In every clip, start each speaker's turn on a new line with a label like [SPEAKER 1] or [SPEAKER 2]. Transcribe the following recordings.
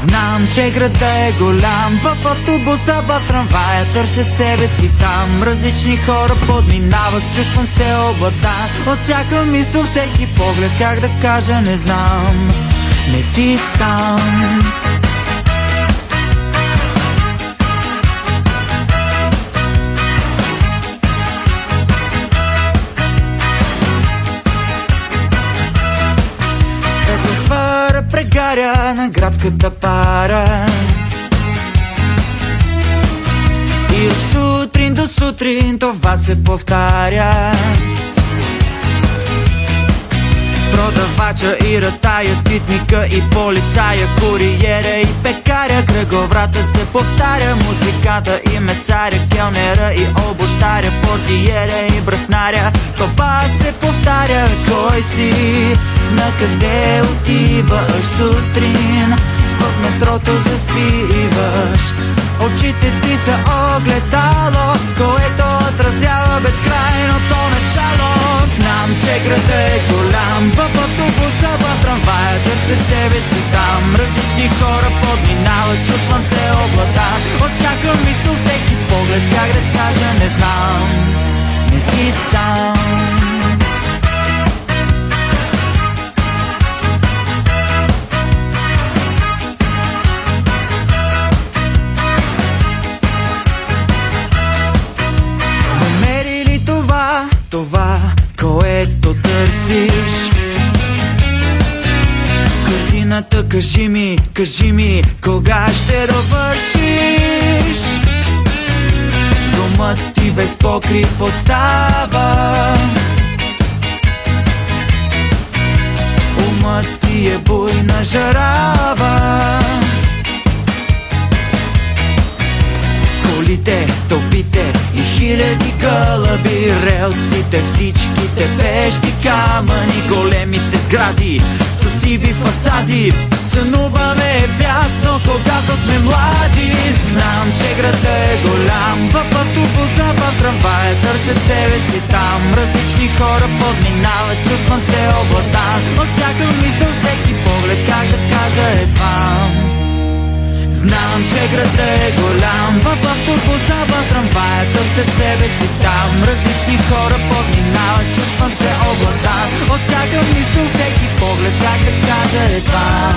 [SPEAKER 1] Знам, че градът е голям, в автобуса, в трамвая търсят себе си там. Различни хора подминават, чувствам се обладан от всяка мисъл, всеки поглед, как да кажа, не знам. Не си сам. Светофара прегаря на градската пара и от сутрин до сутрин това се повтаря. Продавача и ратая, скитника и полицая, куриера и пекаря, кръговрата се повтаря. Музиката и месаря, келнера и обощаря, портиера и браснаря, това се повтаря. Кой си? Накъде отиваш сутрин? В метрото заспиваш. Очите ти са огледало, което отразява безкрайното начало. Знам, че градът е голям, в автобуса, в трамвая търся себе си там. Различни хора подминават, чувствам се обладан от всяка мисъл, всеки поглед, как да кажа, не знам. Не си сам. Това, което търсиш, картината, кажи ми, кога ще довършиш? Домът ти без покрив остава, умът ти е буйна жарава. Колите, тълпите и хиляди гълъби, релсите, всичките пещи камъни, големите сгради с сиви фасади. Сънуваме бясно, когато сме млади. Знам, че градът е голям, в автобуса, в трамвая търсят себе си там. Различни хора подминават, чувствам се обладан от всяка мисъл, всеки поглед, как да кажа, едва. Знам, че градът е голям, в автобуса, в трамвая търсят себе си там. Различни хора подминават, чувствам се обладан от всяка мисъл, всеки поглед, как да кажа, едва.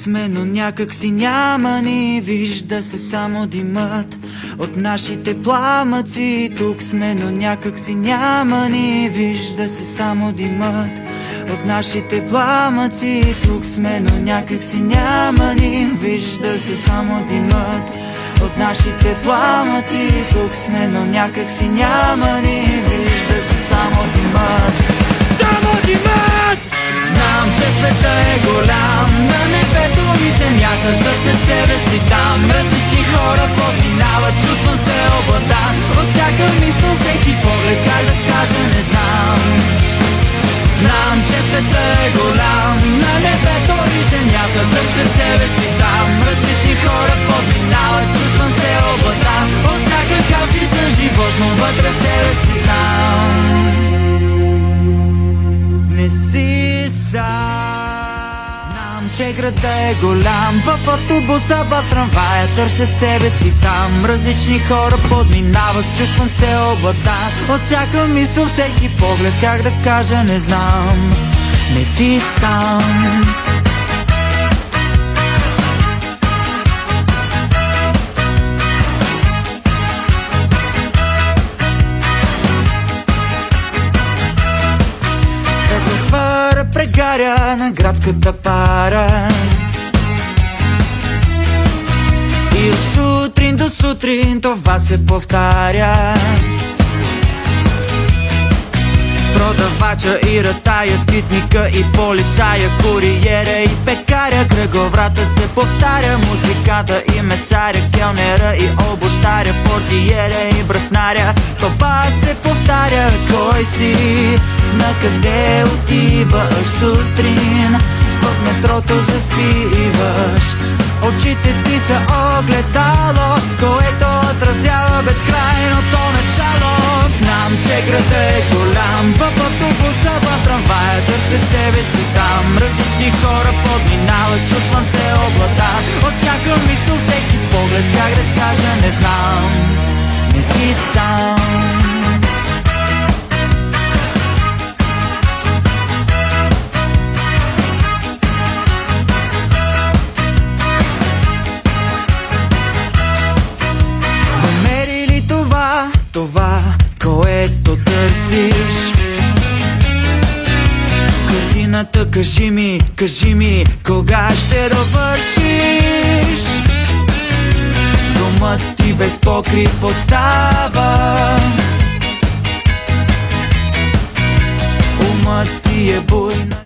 [SPEAKER 1] Сме, но някак си няма ни, вижда се само димът от нашите пламъци. Тук сме, но някак си няма ни, вижда се само димът от нашите пламъци. Тук сме, но някак си няма ни, вижда се само димът от нашите пламъци. Тук сме, но някак си няма ни, вижда се само димът. Само димът! Знам, че света е голям, на небето и земята търсят себе си там. Различни хора подминават, чувствам се обладан от всяка мисъл, всеки поглед, как да кажа, не знам. Знам, че света е голям, на небето и земята търсят себе си там. Различни хора подминават, чувствам се обладан от всяка калчица живот, но вътре в себе си знам. Не си сам. Знам, че градът е голям, в автобуса, в трамвая търсят себе си там. Различни хора подминават, чувствам се обладан от всяка мисъл, всеки поглед, как да кажа, не знам. Не си сам. Прегаря на градската пара и от сутрин до сутрин това се повтаря. Продавача и ратая, скитника и полицая, куриера и пекаря, кръговрата се повтаря, музиката и месаря, келнера и обощаря, портиера и браснаря. Това се повтаря. Кой си? Накъде отиваш сутрин? В метрото заспиваш. Очите ти са огледало, което отразява безкрайното начало. Знам, че градът е голям, в автобуса, в трамвая, търся себе си там. Различни хора подминават, чувствам се облада от всяка мисъл, всеки поглед, как да кажа, не знам. Не си сам. Това, което търсиш, картината, кажи ми, кога ще довършиш? Домът ти без покрив остава, умът ти е буйна.